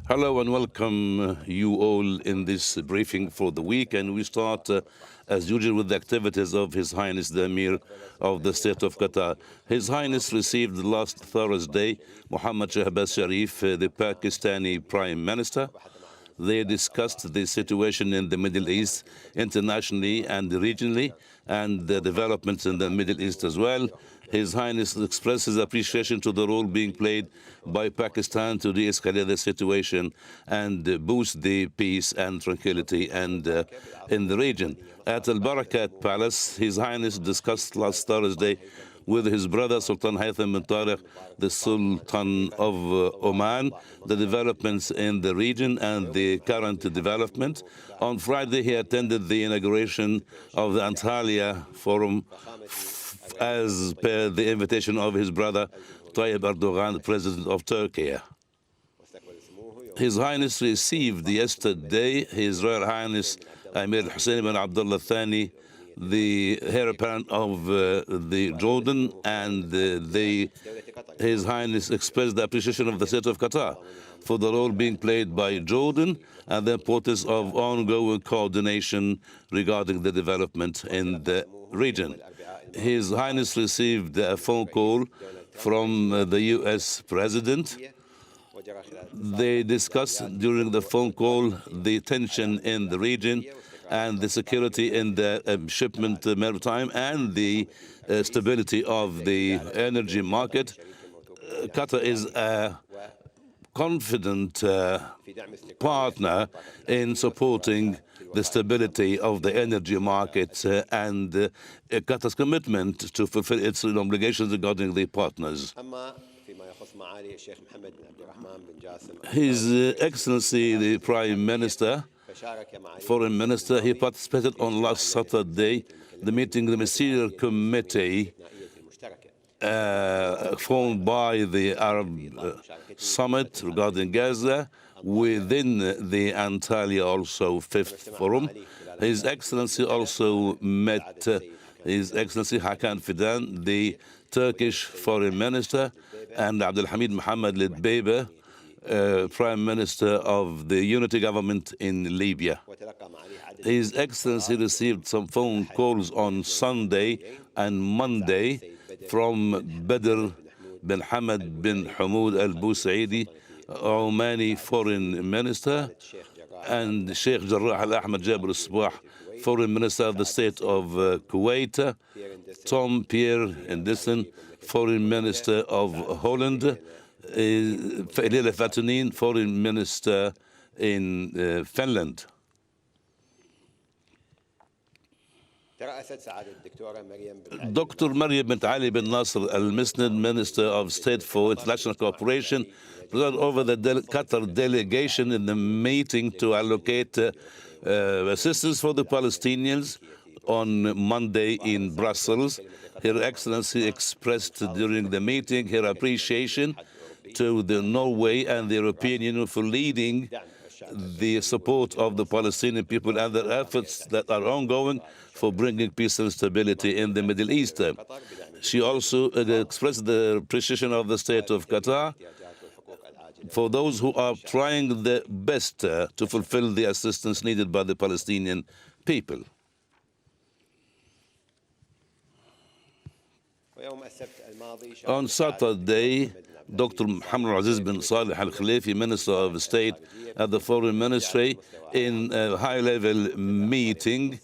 Hello and welcome you all in this briefing for the week. And we start, as usual, with the activities of His Highness the Amir of the State of Qatar. His Highness received last Thursday Mohammed Shehbaz Sharif, the Pakistani Prime Minister. They discussed the situation in the Middle East internationally and regionally, and the developments in the Middle East as well. His Highness expressed his appreciation to the role being played by Pakistan to de-escalate the situation and boost the peace and tranquility and in the region. At Al-Barakat Palace, His Highness discussed last Thursday with his brother Sultan Haytham bin Tariq, the Sultan of Oman, the developments in the region and the current development. On Friday, he attended the inauguration of the Antalya Forum as per the invitation of his brother Tayyip Erdogan, President of Turkey. His Highness received yesterday His Royal Highness Amir Hussein bin Abdullah Thani, the heir apparent of the Jordan, and His Highness expressed the appreciation of the State of Qatar for the role being played by Jordan and the importance of ongoing coordination regarding the development in the region. His Highness received a phone call from the U.S. President. They discussed during the phone call the tension in the region and the security in the shipment maritime and the stability of the energy market. Qatar is a confident partner in supporting the stability of the energy market and Qatar's commitment to fulfill its obligations regarding the partners. His Excellency, the Prime Minister, Foreign Minister, he participated on last Saturday, the meeting, the Ministerial Committee formed by the Arab Summit regarding Gaza within the Antalya also Fifth Forum. His Excellency also met His Excellency Hakan Fidan, the Turkish Foreign Minister, and Abdul Hamid Mohammed Lidbeiba, Prime Minister of the Unity Government in Libya. His Excellency received some phone calls on Sunday and Monday from Badr bin Hamad bin Hamoud al-Busaidi, Omani Foreign Minister, and Sheikh Jarrah al-Ahmad Jabr al-Sabah, Foreign Minister of the State of Kuwait, Tom Pierre Henderson, Foreign Minister of Holland, Leila Fatunin, Foreign Minister in Finland. Dr. Maryam bint Ali bin Nasser al-Misnad, Minister of State for International Cooperation, presided over the Qatar delegation in the meeting to allocate assistance for the Palestinians on Monday in Brussels. Her Excellency expressed during the meeting her appreciation to the Norway and the European Union for leading the support of the Palestinian people and their efforts that are ongoing for bringing peace and stability in the Middle East. She also expressed the appreciation of the State of Qatar for those who are trying their best to fulfill the assistance needed by the Palestinian people. On Saturday, Dr. Mohammed Aziz bin Saleh al-Khalifi, Minister of State at the Foreign Ministry, in a high-level meeting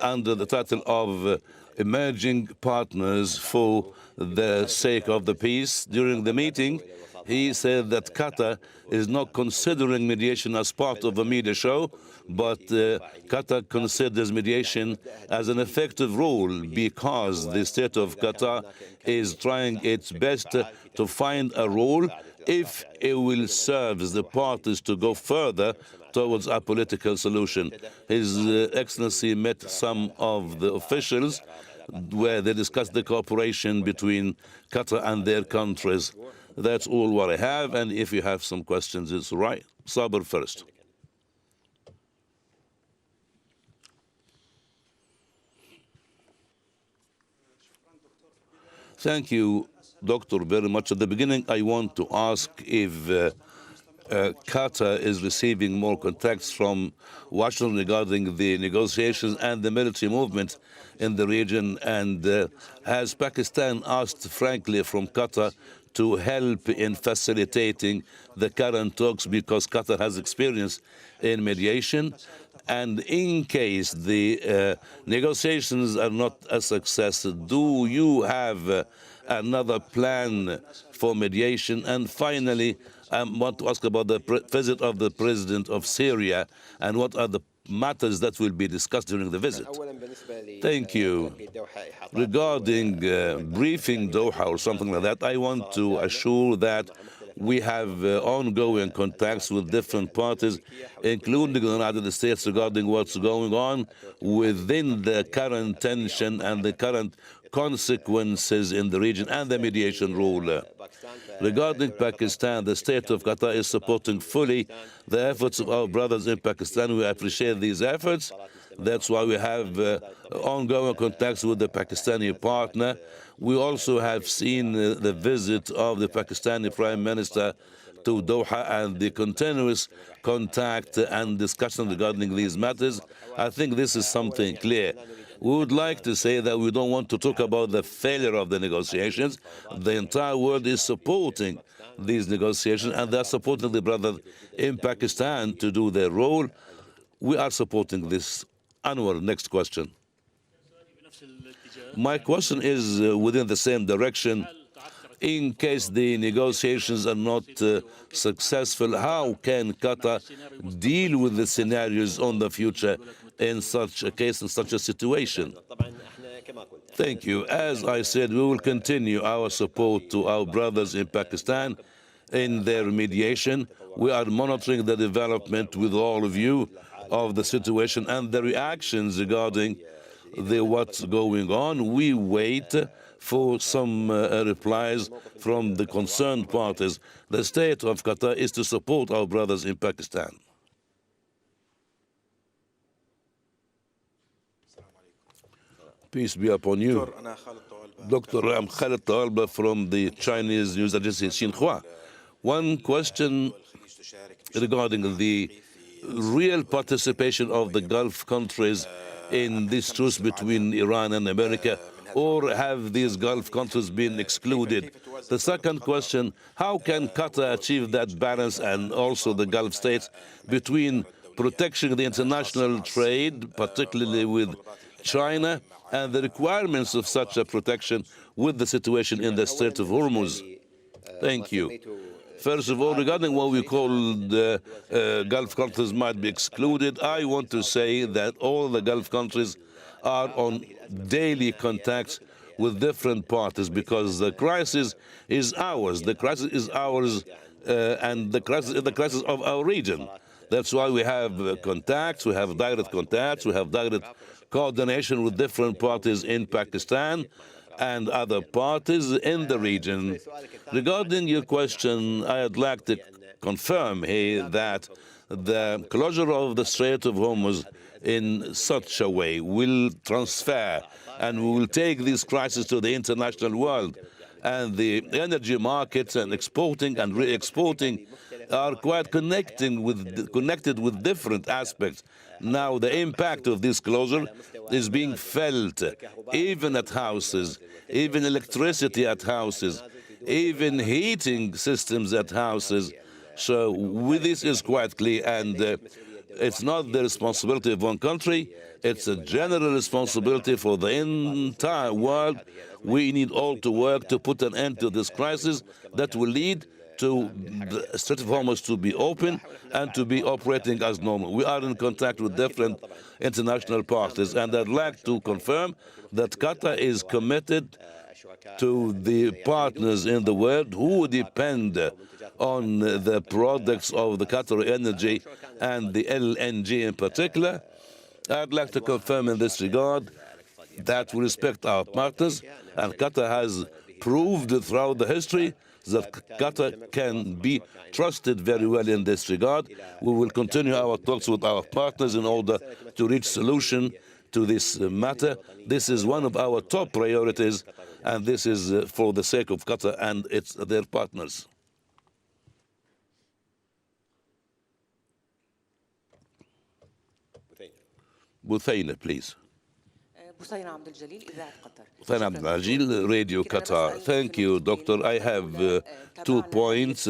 under the title of Emerging Partners for the Sake of the Peace. During the meeting, he said that Qatar is not considering mediation as part of a media show, but Qatar considers mediation as an effective role because the State of Qatar is trying its best to find a role if it will serve the parties to go further towards a political solution. His Excellency met some of the officials where they discussed the cooperation between Qatar and their countries. That's all what I have, and if you have some questions, it's all right. Sabr first. Thank you, Doctor, very much. At the beginning, I want to ask if Qatar is receiving more contacts from Washington regarding the negotiations and the military movement in the region. And has Pakistan asked, frankly, from Qatar to help in facilitating the current talks because Qatar has experience in mediation? And in case the negotiations are not a success, do you have another plan for mediation? And finally, I want to ask about the visit of the president of Syria and what are the matters that will be discussed during the visit. Thank you. Regarding briefing Doha or something like that, I want to assure that we have ongoing contacts with different parties, including the United States, regarding what's going on within the current tension and the current consequences in the region and the mediation rule. Regarding Pakistan, the state of Qatar is supporting fully the efforts of our brothers in Pakistan. We appreciate these efforts. That's why we have ongoing contacts with the Pakistani partner. We also have seen the visit of the Pakistani Prime Minister to Doha and the continuous contact and discussion regarding these matters. I think this is something clear. We would like to say that we don't want to talk about the failure of the negotiations. The entire world is supporting these negotiations, and they're supporting the brothers in Pakistan to do their role. We are supporting this. Anwar, next question. My question is within the same direction. In case the negotiations are not successful, how can Qatar deal with the scenarios on the future in such a case, in such a situation? Thank you. As I said, we will continue our support to our brothers in Pakistan in their mediation. We are monitoring the development with all of you of the situation and the reactions regarding what's going on. We wait for some replies from the concerned parties. The state of Qatar is to support our brothers in Pakistan. Peace be upon you. Dr. Khalid Talba from the Chinese news agency Xinhua. One question regarding the real participation of the Gulf countries in this truce between Iran and America, or have these Gulf countries been excluded? The second question, how can Qatar achieve that balance, and also the Gulf states, between protecting the international trade, particularly with China, and the requirements of such a protection with the situation in the Strait of Hormuz? Thank you. First of all, regarding what we call the Gulf countries might be excluded, I want to say that all the Gulf countries are on daily contacts with different parties because the crisis is ours. The crisis is ours, and the crisis is the crisis of our region. That's why we have contacts, we have direct contacts, we have direct coordination with different parties in Pakistan and other parties in the region. Regarding your question, I'd like to confirm here that the closure of the Strait of Hormuz in such a way will transfer and we will take this crisis to the international world. And the energy markets and exporting and re-exporting are quite connected with different aspects. Now, the impact of this closure is being felt even at houses, even electricity at houses, even heating systems at houses. So this is quite clear, and it's not the responsibility of one country, it's a general responsibility for the entire world. We need all to work to put an end to this crisis that will lead to the Strait of Hormuz to be open and to be operating as normal. We are in contact with different international parties, and I'd like to confirm that Qatar is committed to the partners in the world who depend on the products of the Qatari energy and the LNG in particular. I'd like to confirm in this regard that we respect our partners, and Qatar has proved throughout the history that Qatar can be trusted very well in this regard. We will continue our talks with our partners in order to reach solution to this matter. This is one of our top priorities, and this is for the sake of Qatar and their partners. Buthayna, please. Radio Qatar. Thank you, Doctor. I have 2 points.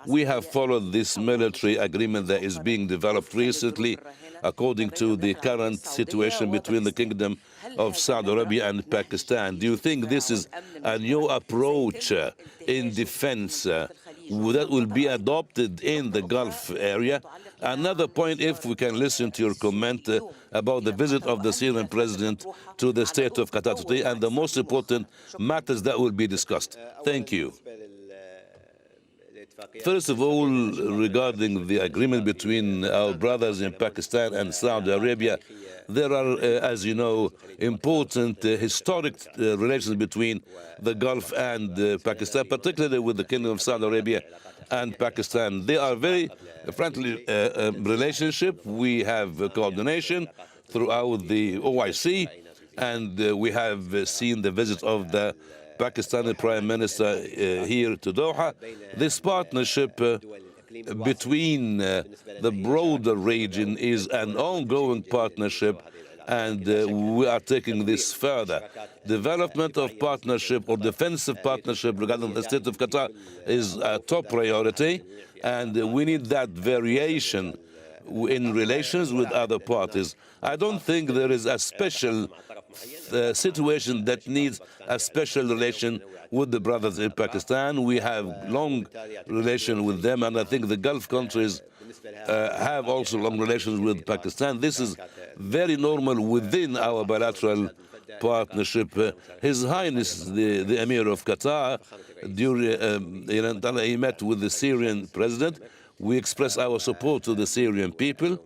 We have followed this military agreement that is being developed recently according to the current situation between the Kingdom of Saudi Arabia and Pakistan. Do you think this is a new approach in defense that will be adopted in the Gulf area? Another point, if we can listen to your comment about the visit of the Syrian president to the state of Qatar today and the most important matters that will be discussed. Thank you. First of all, regarding the agreement between our brothers in Pakistan and Saudi Arabia, there are, as you know, important historic relations between the Gulf and Pakistan, particularly with the Kingdom of Saudi Arabia and Pakistan. They are very friendly relationship. We have coordination throughout the OIC, and we have seen the visit of the Pakistani Prime Minister here to Doha. This partnership between the broader region is an ongoing partnership, and we are taking this further. Development of partnership or defensive partnership regarding the state of Qatar is a top priority, and we need that variation in relations with other parties. I don't think there is a special situation that needs a special relation with the brothers in Pakistan. We have long relation with them, and I think the Gulf countries have also long relations with Pakistan. This is very normal within our bilateral partnership. His Highness, the Amir of Qatar, he met with the Syrian president. We express our support to the Syrian people,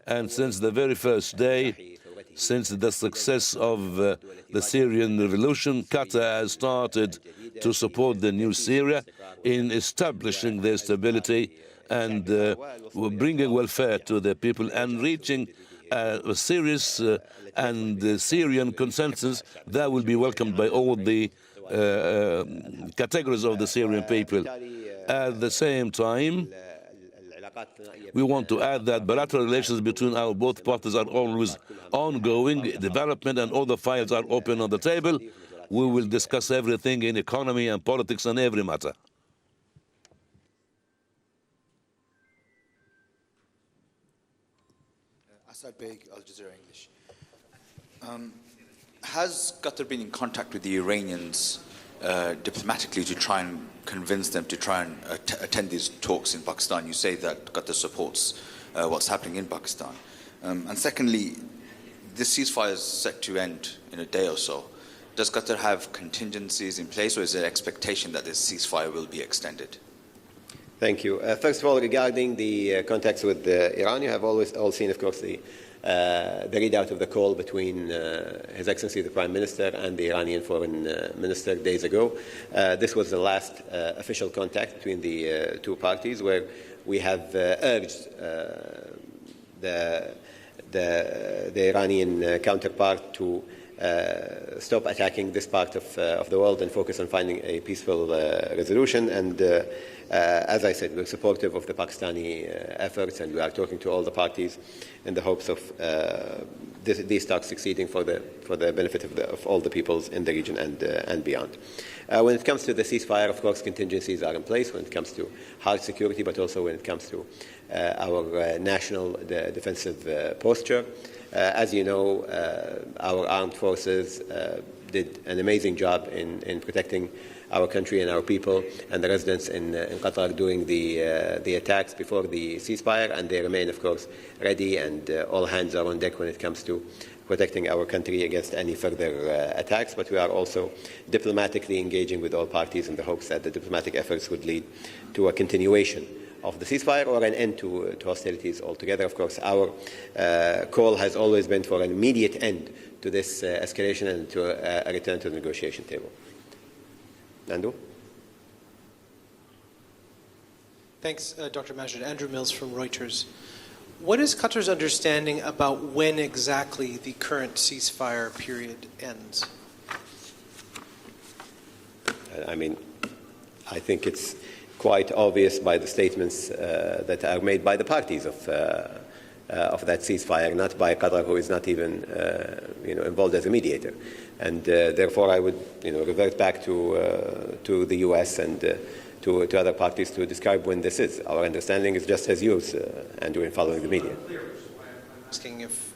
and since the very first day, since the success of the Syrian revolution, Qatar has started to support the new Syria in establishing their stability and bringing welfare to the people and reaching a serious and Syrian consensus that will be welcomed by all the categories of the Syrian people. At the same time, we want to add that bilateral relations between our both parties are always ongoing. Development and all the files are open on the table. We will discuss everything in economy and politics and every matter. Al Jazeera English. Has Qatar been in contact with the Iranians diplomatically to try and convince them to try and attend these talks in Pakistan? You say that Qatar supports what's happening in Pakistan. And secondly, this ceasefire is set to end in a day or so. Does Qatar have contingencies in place, or is there expectation that this ceasefire will be extended? Thank you. First of all, regarding the contacts with Iran, you have always all seen, of course, the readout of the call between His Excellency the Prime Minister and the Iranian Foreign Minister days ago. This was the last official contact between the two parties, where we have urged the Iranian counterpart to stop attacking this part of the world and focus on finding a peaceful resolution. And as I said, we're supportive of the Pakistani efforts, and we are talking to all the parties in the hopes of these talks succeeding for the benefit of all the peoples in the region and beyond. When it comes to the ceasefire, of course, contingencies are in place when it comes to hard security, but also when it comes to our national defensive posture. As you know, our armed forces did an amazing job in protecting our country and our people and the residents in Qatar during the attacks before the ceasefire, and they remain, of course, ready, and all hands are on deck when it comes to protecting our country against any further attacks. But we are also diplomatically engaging with all parties in the hopes that the diplomatic efforts would lead to a continuation of the ceasefire or an end to hostilities altogether. Of course, our call has always been for an immediate end to this escalation and to a return to the negotiation table. Nandu? Thanks, Dr. Majed. Andrew Mills from Reuters. What is Qatar's understanding about when exactly the current ceasefire period ends? I mean, I think it's quite obvious by the statements that are made by the parties of that ceasefire, not by Qatar, who is not even involved as a mediator. And therefore, I would revert back to the U.S. and to other parties to describe when this is. Our understanding is just as yours, Andrew, in following the media. Asking if,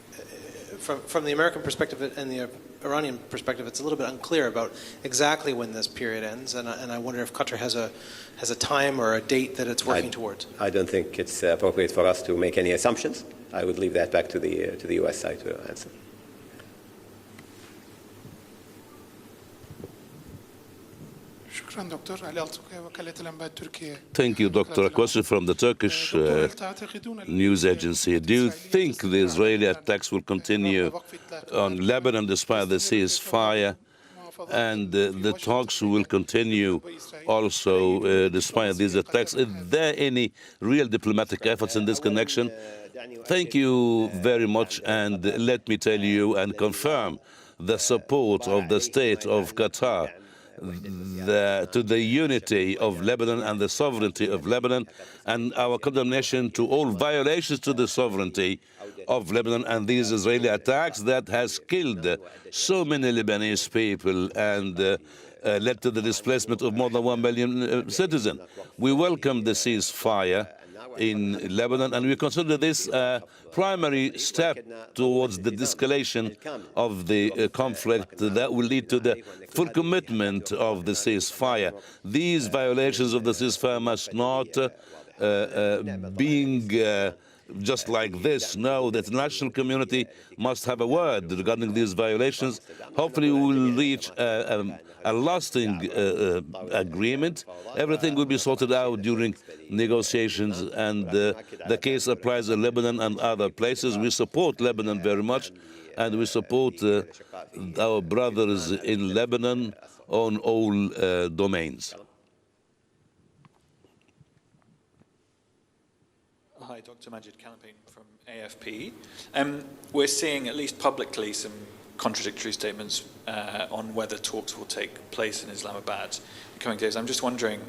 from the American perspective and the Iranian perspective, it's a little bit unclear about exactly when this period ends, and I wonder if Qatar has a time or a date that it's working towards. I don't think it's appropriate for us to make any assumptions. I would leave that back to the U.S. side to answer. Thank you, Dr. A question from the Turkish news agency. Do you think the Israeli attacks will continue on Lebanon despite the ceasefire, and the talks will continue also despite these attacks? Is there any real diplomatic efforts in this connection? Thank you very much, and let me tell you and confirm the support of the state of Qatar to the unity of Lebanon and the sovereignty of Lebanon, and our condemnation to all violations to the sovereignty of Lebanon and these Israeli attacks that has killed so many Lebanese people and led to the displacement of more than 1 million citizens. We welcome the ceasefire in Lebanon, and we consider this a primary step towards the de-escalation of the conflict that will lead to the full commitment of the ceasefire. These violations of the ceasefire must not being just like this. No, the international community must have a word regarding these violations. Hopefully we will reach a lasting agreement. Everything will be sorted out during negotiations, and the case applies in Lebanon and other places. We support Lebanon very much, and we support our brothers in Lebanon on all domains. Hi, Dr. Majed from AFP. We're seeing, at least publicly, some contradictory statements on whether talks will take place in Islamabad in the coming days. I'm just wondering,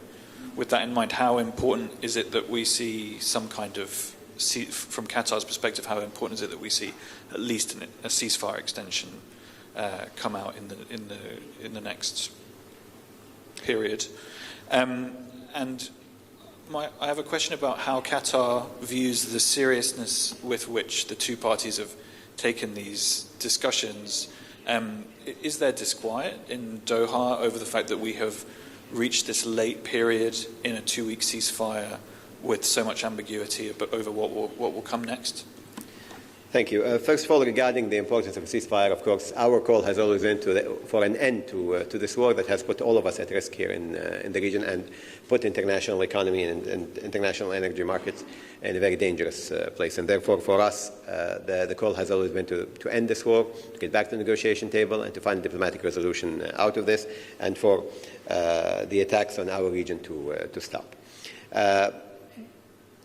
with that in mind, how important is it that we see some kind of, from Qatar's perspective, how important is it that we see at least a ceasefire extension come out in the next period? And I have a question about how Qatar views the seriousness with which the two parties have taken these discussions. Is there disquiet in Doha over the fact that we have reached this late period in a 2-week ceasefire with so much ambiguity over what will come next? Thank you. First of all, regarding the importance of a ceasefire, of course, our call has always been for an end to this war that has put all of us at risk here in the region and put international economy and international energy markets in a very dangerous place. And therefore, for us, the call has always been to end this war, to get back to the negotiation table, and to find a diplomatic resolution out of this, and for the attacks on our region to stop.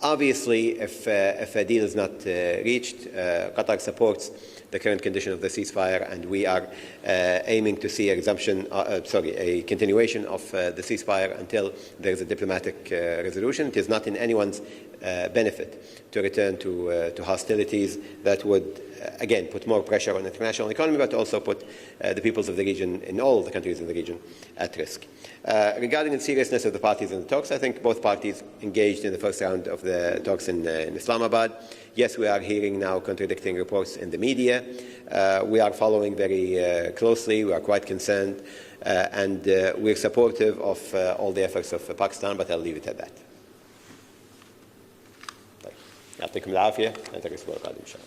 Obviously, if a deal is not reached, Qatar supports the current condition of the ceasefire, and we are aiming to see a continuation of the ceasefire until there is a diplomatic resolution. It is not in anyone's benefit to return to hostilities that would, again, put more pressure on the international economy, but also put the peoples of the region, in all the countries in the region, at risk. Regarding the seriousness of the parties in the talks, I think both parties engaged in the first round of the talks in Islamabad. Yes, we are hearing now contradicting reports in the media. We are following very closely. We are quite concerned, and we're supportive of all the efforts of Pakistan, but I'll leave it at that. يعطيكم العافية. نلتقي الأسبوع القادم إن شاء الله.